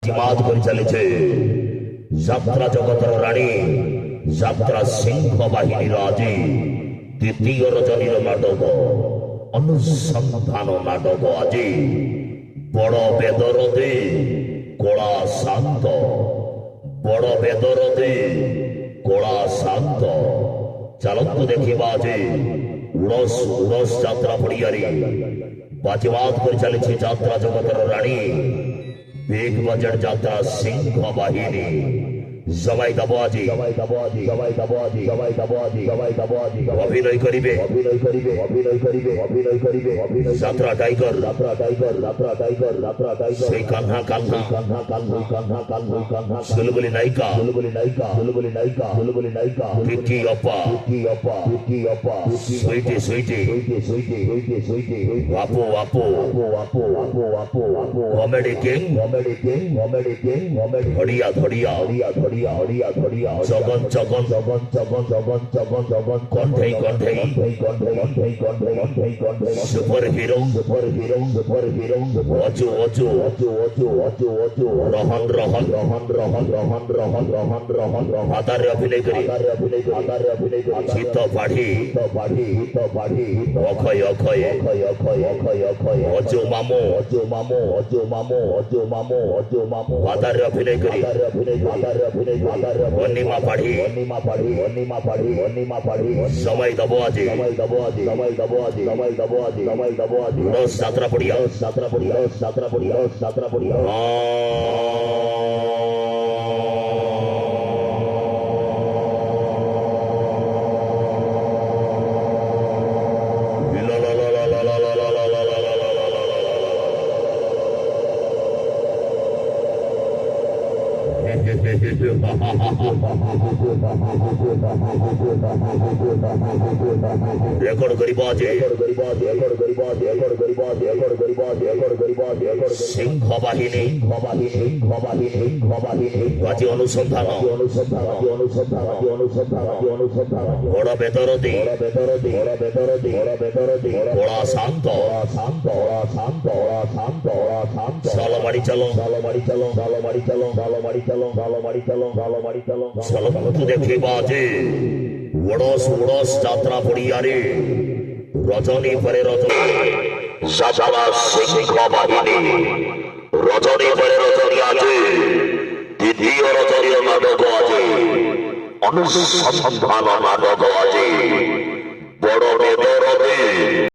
জিমাত করে চলেছে যাত্রা জগতের রানী যাত্রা সিংহ বাহিনীর আজি দ্বিতীয় রজনীর নাটক অনুসন্ধান নাটক আজি বড় বেদরদে কড়া শান্ত বড় বেদরদে কড়া শান্ত চালন্তু দেখিবা যে উড়স উড়স যাত্রা পড়িয়ারি বাজিবাদ করে চলেছে যাত্রা জগতের রানী বেগ বাজার যাত্রা সিংহ বাহিনী জবাই দাবাজি অভিনয় করিবে যাত্রা টাইগার সেই কান্না কান্না সুলবুলি নায়িকা পিকি অপা সুইটি সুইটি আপু আপু কমেডি কিং ধরিয়া ধরিয়া জগন জগন কণ্ঠেই কণ্ঠেই সুপার হিরো অজু অজু রহন রহন আদারে অভিনয় করি চিত্ত পাঠি অক্ষয় অক্ষয় অজু মামু আদারে অভিনয় করি অনিমা পাড়ি সময় দব আজি যাত্রা পড়িয়া রেকর্ড করিব আছে সিংহ বাহিনী বাজি অনুসন্ধান বড় বেদরদি বড়া শান্ত সালমারি চলো চলন্তু দেখিবা যে ওড়স ওড়স যাত্রা পড়িয়ারে রজনী পরে রজনী যাত্রা সিংহ বাহিনী রজনী পরে রজনী আছে দ্বিতীয় রজনীয় নাটক আছে অনুসন্ধান নাটক আছে বড় বেদরদে